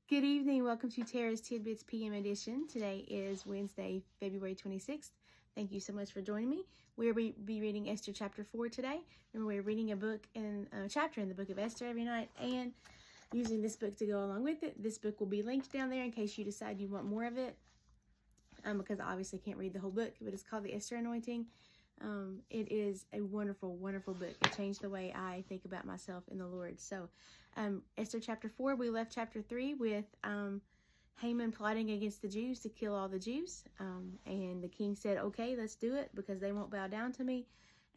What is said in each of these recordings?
Good evening. Welcome to Tara's Tidbits PM edition. Today is Wednesday, February 26th. Thank you so much for joining me. We'll be reading Esther chapter 4 today. Remember, we're reading a chapter in the book of Esther every night and using this book to go along with it. This book will be linked down there in case you decide you want more of it, because I obviously can't read the whole book, but it's called the Esther Anointing. It is a wonderful, wonderful book. It changed the way I think about myself in the Lord. So, Esther chapter 4, we left chapter 3 with Haman plotting against the Jews to kill all the Jews. And the king said, okay, let's do it because they won't bow down to me.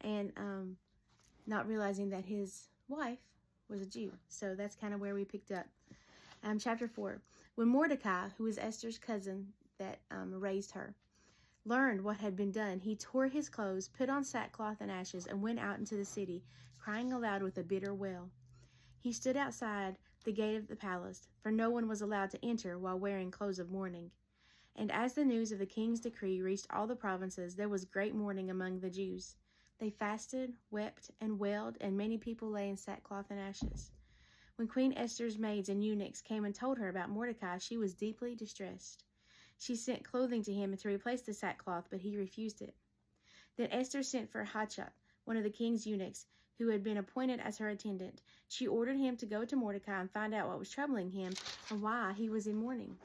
And not realizing that his wife was a Jew. So that's kind of where we picked up. Chapter 4, when Mordecai, who was Esther's cousin that raised her, learned what had been done, he tore his clothes, put on sackcloth and ashes, and went out into the city, crying aloud with a bitter wail. He stood outside the gate of the palace, for no one was allowed to enter while wearing clothes of mourning. And as the news of the king's decree reached all the provinces, there was great mourning among the Jews. They fasted, wept, and wailed, and many people lay in sackcloth and ashes. When Queen Esther's maids and eunuchs came and told her about Mordecai, she was deeply distressed. She sent clothing to him to replace the sackcloth, but he refused it. Then Esther sent for Hatshepsut, one of the king's eunuchs, who had been appointed as her attendant. She ordered him to go to Mordecai and find out what was troubling him and why he was in mourning.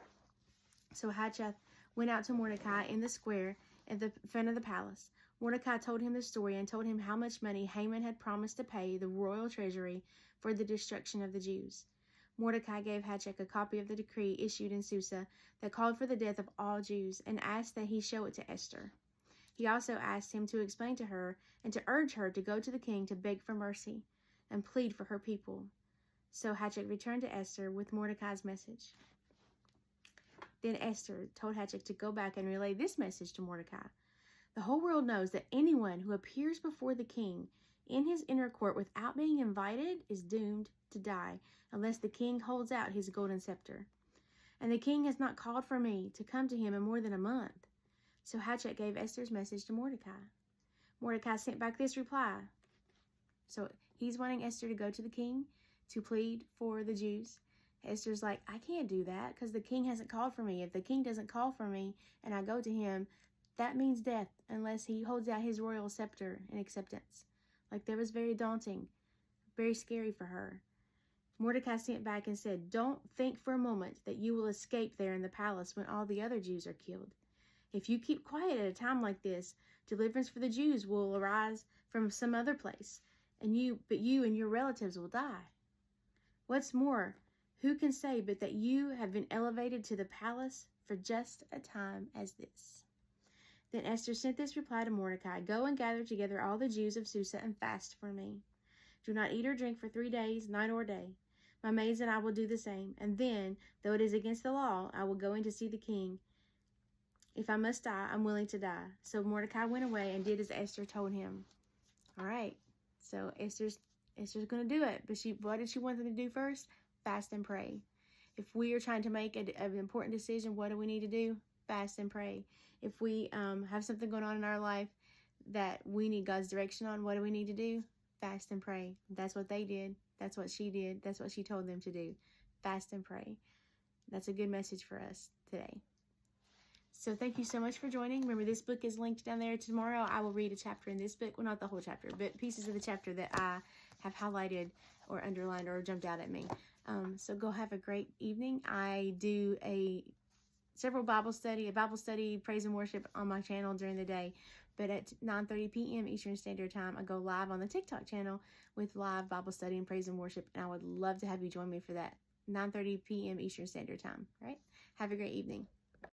So Hatshepsut went out to Mordecai in the square at the front of the palace. Mordecai told him the story and told him how much money Haman had promised to pay the royal treasury for the destruction of the Jews. Mordecai gave Hatshepsut a copy of the decree issued in Susa that called for the death of all Jews and asked that he show it to Esther. He also asked him to explain to her and to urge her to go to the king to beg for mercy and plead for her people. So Hatshepsut returned to Esther with Mordecai's message. Then Esther told Hatshepsut to go back and relay this message to Mordecai. The whole world knows that anyone who appears before the king in his inner court without being invited is doomed to die unless the king holds out his golden scepter. And the king has not called for me to come to him in more than a month. So Hatshepsut gave Esther's message to Mordecai. Mordecai sent back this reply. So he's wanting Esther to go to the king to plead for the Jews. Esther's like, I can't do that because the king hasn't called for me. If the king doesn't call for me and I go to him, that means death unless he holds out his royal scepter in acceptance. Like, that was very daunting, very scary for her. Mordecai sent back and said, don't think for a moment that you will escape there in the palace when all the other Jews are killed. If you keep quiet at a time like this, deliverance for the Jews will arise from some other place, but you and your relatives will die. What's more, who can say but that you have been elevated to the palace for just a time as this? Then Esther sent this reply to Mordecai, go and gather together all the Jews of Susa and fast for me. Do not eat or drink for 3 days, night or day. My maids and I will do the same. And then, though it is against the law, I will go in to see the king. If I must die, I'm willing to die. So Mordecai went away and did as Esther told him. All right. So Esther's going to do it. But what did she want them to do first? Fast and pray. If we are trying to make an important decision, what do we need to do? Fast and pray. If we have something going on in our life that we need God's direction on, what do we need to do? Fast and pray. That's what they did. That's what she did. That's what she told them to do. Fast and pray. That's a good message for us today. So thank you so much for joining. Remember, this book is linked down there. Tomorrow I will read a chapter in this book. Well, not the whole chapter, but pieces of the chapter that I have highlighted or underlined or jumped out at me. So go have a great evening. I do several Bible study, praise and worship on my channel during the day. But at 9:30 p.m. Eastern Standard Time, I go live on the TikTok channel with live Bible study and praise and worship. And I would love to have you join me for that. 9:30 p.m. Eastern Standard Time. All right? Have a great evening.